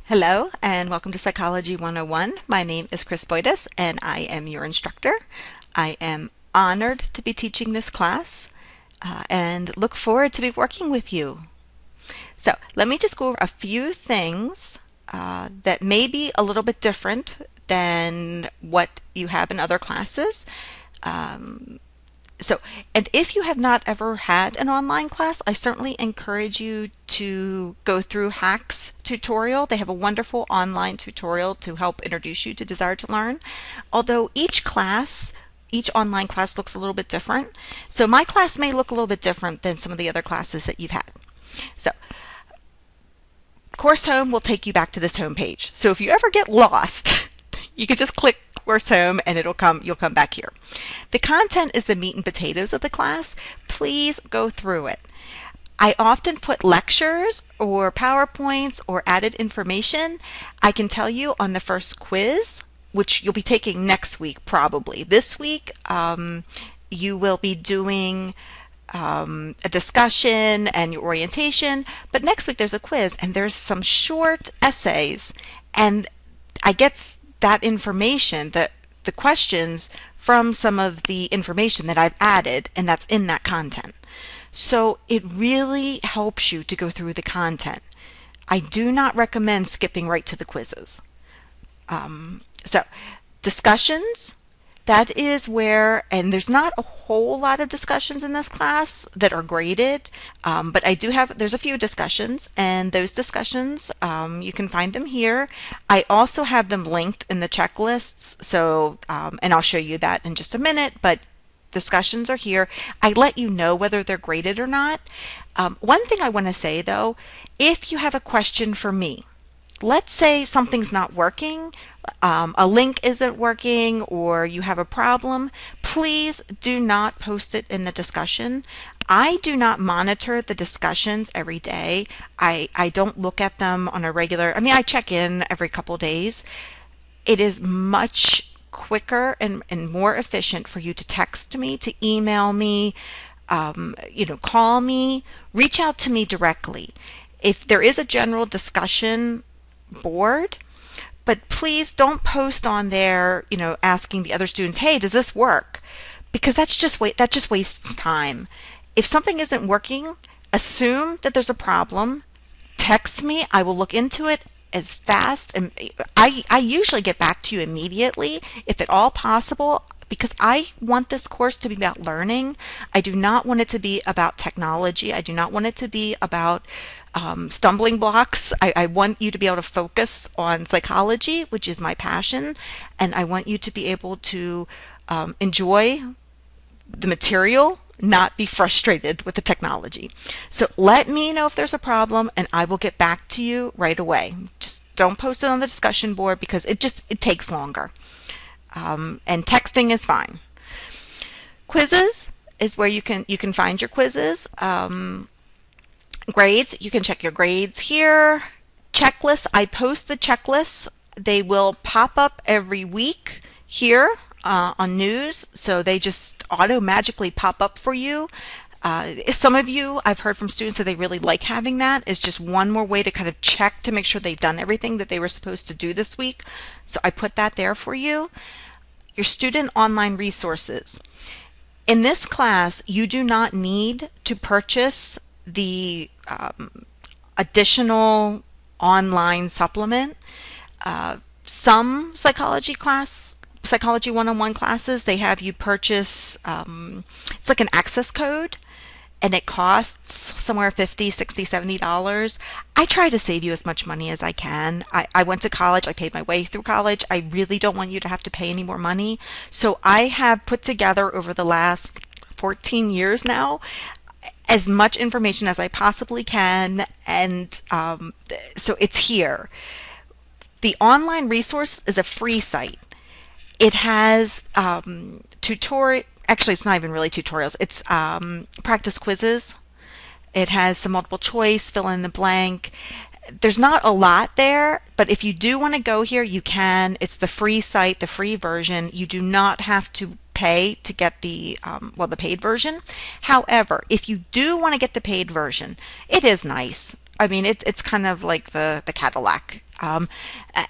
Hello and welcome to Psychology 101. My name is Chris Boydus and I am your instructor. I am honored to be teaching this class and look forward to be working with you. So let me just go over a few things that may be a little bit different than what you have in other classes. And if you have not ever had an online class, I certainly encourage you to go through HACS tutorial. They have a wonderful online tutorial to help introduce you to Desire to Learn. Although each online class looks a little bit different. So my class may look a little bit different than some of the other classes that you've had. So Course Home will take you back to this home page. So if you ever get lost, you can just click Course Home and you'll come back here. The content is the meat and potatoes of the class. Please go through it. I often put lectures or PowerPoints or added information. I can tell you on the first quiz, which you'll be taking next week probably. This week you will be doing a discussion and your orientation, but next week there's a quiz and there's some short essays, and I get that information, the questions, from some of the information that I've added, and that's in that content. So it really helps you to go through the content. I do not recommend skipping right to the quizzes. So discussions, that is where, and there's not a whole lot of discussions in this class that are graded, but there's a few discussions, and those discussions, you can find them here. I also have them linked in the checklists, so, and I'll show you that in just a minute, but discussions are here. I let you know whether they're graded or not. One thing I want to say though, if you have a question for me, let's say something's not working, a link isn't working, or you have a problem, please do not post it in the discussion. I do not monitor the discussions every day. I don't look at them on a regular, I check in every couple days. It is much quicker and more efficient for you to text me, to email me, call me, reach out to me directly. If there is a general discussion board, but please don't post on there, asking the other students, hey, does this work? Because that just wastes time. If something isn't working, assume that there's a problem, text me, I will look into it as fast, and I usually get back to you immediately, if at all possible, because I want this course to be about learning. I do not want it to be about technology. I do not want it to be about stumbling blocks. I want you to be able to focus on psychology, which is my passion, and I want you to be able to enjoy the material, not be frustrated with the technology. So let me know if there's a problem and I will get back to you right away. Just don't post it on the discussion board because it takes longer. And texting is fine. Quizzes is where you can find your quizzes. Grades, you can check your grades here. Checklists, I post the checklists. They will pop up every week here on news, so they just magically pop up for you. Some of you, I've heard from students that they really like having that. It's just one more way to kind of check to make sure they've done everything that they were supposed to do this week. So I put that there for you. Your student online resources. In this class, you do not need to purchase the additional online supplement. Some Psychology 101 classes, they have you purchase, it's like an access code, and it costs somewhere $50, $60, $70. I try to save you as much money as I can. I went to college, I paid my way through college. I really don't want you to have to pay any more money. So I have put together over the last 14 years now as much information as I possibly can, and so it's here. The online resource is a free site. It has actually it's not even really tutorials, it's practice quizzes. It has some multiple choice, fill in the blank. There's not a lot there, but if you do want to go here, you can. It's the free site, the free version. You do not have to pay to get the the paid version. However, if you do want to get the paid version, it is nice. I mean, it's kind of like the Cadillac.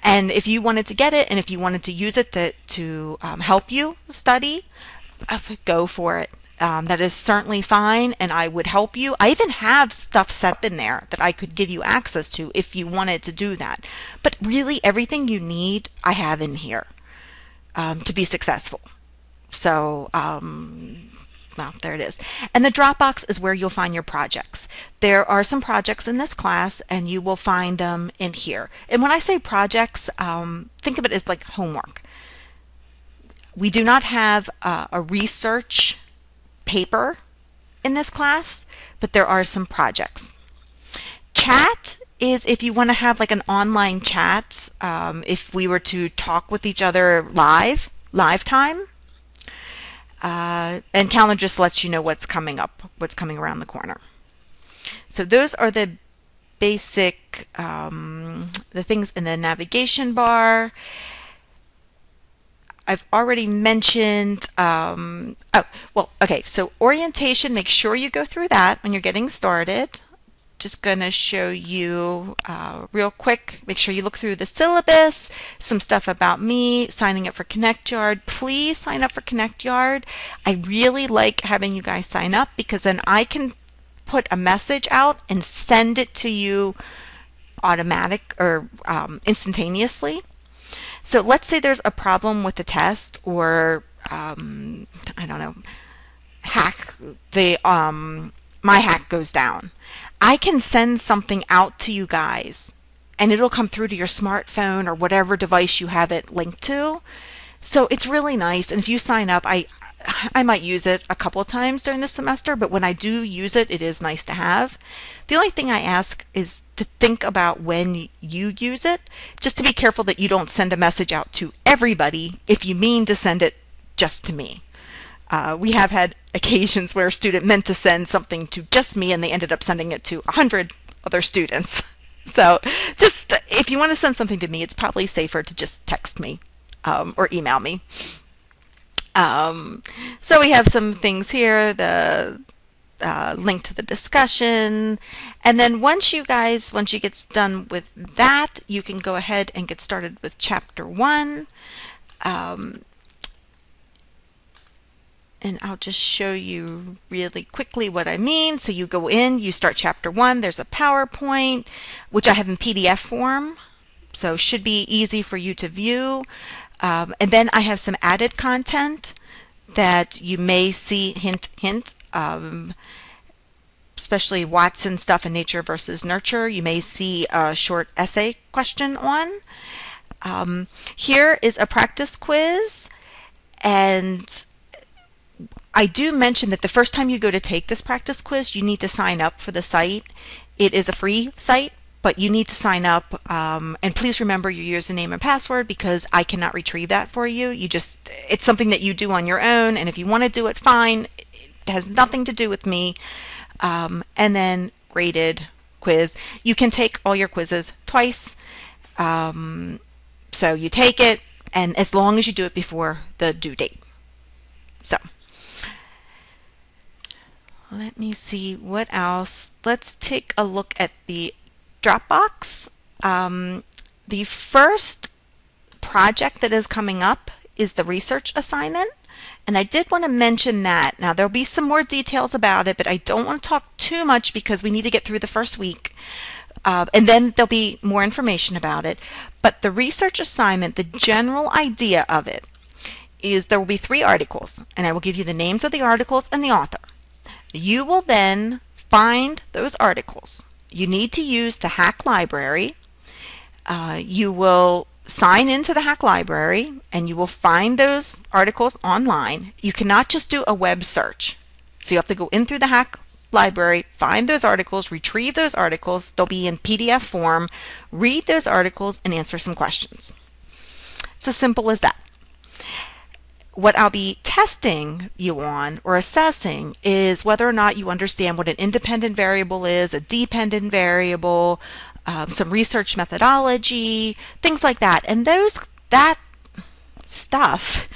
And if you wanted to get it, and if you wanted to use it to help you study, go for it. That is certainly fine, and I would help you. I even have stuff set up in there that I could give you access to if you wanted to do that. But really, everything you need, I have in here to be successful. So, well, there it is. And the Dropbox is where you'll find your projects. There are some projects in this class, and you will find them in here. And when I say projects, think of it as like homework. We do not have a research paper in this class, but there are some projects. Chat is if you want to have like an online chat, if we were to talk with each other live time. And calendar just lets you know what's coming up, what's coming around the corner. So those are the basic, the things in the navigation bar. I've already mentioned, oh, well, okay, so orientation, make sure you go through that when you're getting started. Just going to show you real quick, make sure you look through the syllabus, some stuff about me, signing up for ConnectYard. Please sign up for ConnectYard. I really like having you guys sign up because then I can put a message out and send it to you automatic or instantaneously. So let's say there's a problem with the test, or I don't know, my hack goes down. I can send something out to you guys, and it'll come through to your smartphone or whatever device you have it linked to. So it's really nice. And if you sign up, I might use it a couple of times during the semester, but when I do use it, it is nice to have. The only thing I ask is to think about when you use it, just to be careful that you don't send a message out to everybody if you mean to send it just to me. We have had occasions where a student meant to send something to just me and they ended up sending it to 100 other students. So just if you want to send something to me, it's probably safer to just text me or email me. So we have some things here, the link to the discussion, and then once you get done with that, you can go ahead and get started with chapter 1. And I'll just show you really quickly what I mean. So you go in, you start chapter 1, there's a PowerPoint, which I have in PDF form, so should be easy for you to view. And then I have some added content that you may see, hint, hint, especially Watson stuff in Nature versus Nurture. You may see a short essay question on. Here is a practice quiz, and I do mention that the first time you go to take this practice quiz, you need to sign up for the site. It is a free site, but you need to sign up, and please remember your username and password because I cannot retrieve that for you. It's something that you do on your own, and if you want to do it, fine. It has nothing to do with me. And then graded quiz. You can take all your quizzes twice. So you take it, and as long as you do it before the due date. So let me see what else. Let's take a look at the Dropbox. The first project that is coming up is the research assignment, and I did want to mention that. Now there'll be some more details about it, but I don't want to talk too much because we need to get through the first week, and then there'll be more information about it. But the research assignment, the general idea of it is there will be 3 articles, and I will give you the names of the articles and the author. You will then find those articles. You need to use the Hack Library. You will sign into the Hack Library and you will find those articles online. You cannot just do a web search. So you have to go in through the Hack Library, find those articles, retrieve those articles. They'll be in PDF form. Read those articles and answer some questions. It's as simple as that. What I'll be testing you on or assessing is whether or not you understand what an independent variable is, a dependent variable, some research methodology, things like that. And that stuff,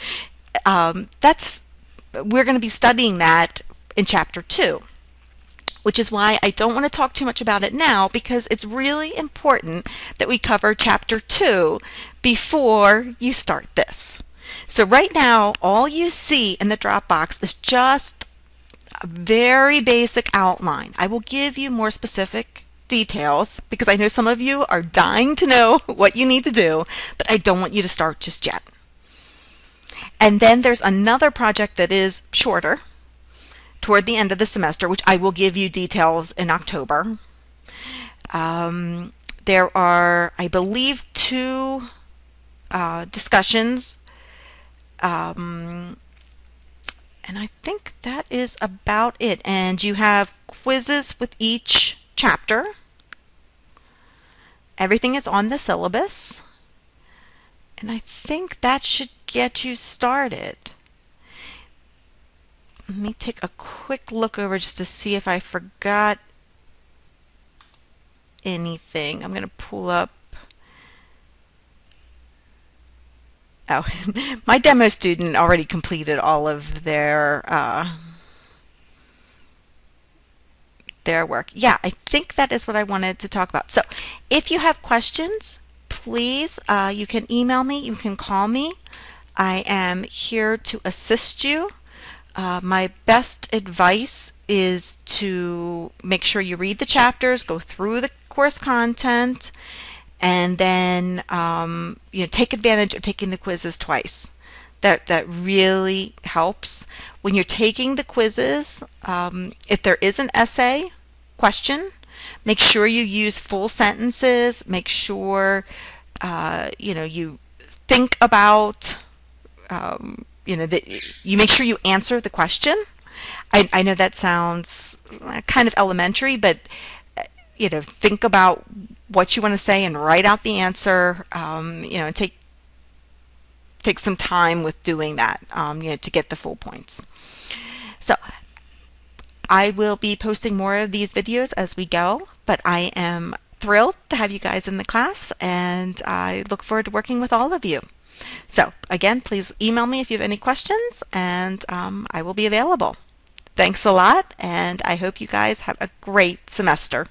we're going to be studying that in chapter 2. which is why I don't want to talk too much about it now, because it's really important that we cover Chapter 2 before you start this. So right now, all you see in the Dropbox is just a very basic outline. I will give you more specific details because I know some of you are dying to know what you need to do, but I don't want you to start just yet. And then there's another project that is shorter toward the end of the semester, which I will give you details in October. There are, I believe, 2 discussions, and I think that is about it. And you have quizzes with each chapter. Everything is on the syllabus, and I think that should get you started. Let me take a quick look over just to see if I forgot anything. I'm going to pull up. Oh, my demo student already completed all of their work. Yeah, I think that is what I wanted to talk about. So if you have questions, please, you can email me, you can call me. I am here to assist you. My best advice is to make sure you read the chapters, go through the course content, and then take advantage of taking the quizzes twice. That really helps. When you're taking the quizzes, if there is an essay question, make sure you use full sentences. Make sure you think about that you make sure you answer the question. I know that sounds kind of elementary, but think about what you want to say and write out the answer. And take some time with doing that. To get the full points. So I will be posting more of these videos as we go, but I am thrilled to have you guys in the class, and I look forward to working with all of you. So again, please email me if you have any questions, and I will be available. Thanks a lot, and I hope you guys have a great semester.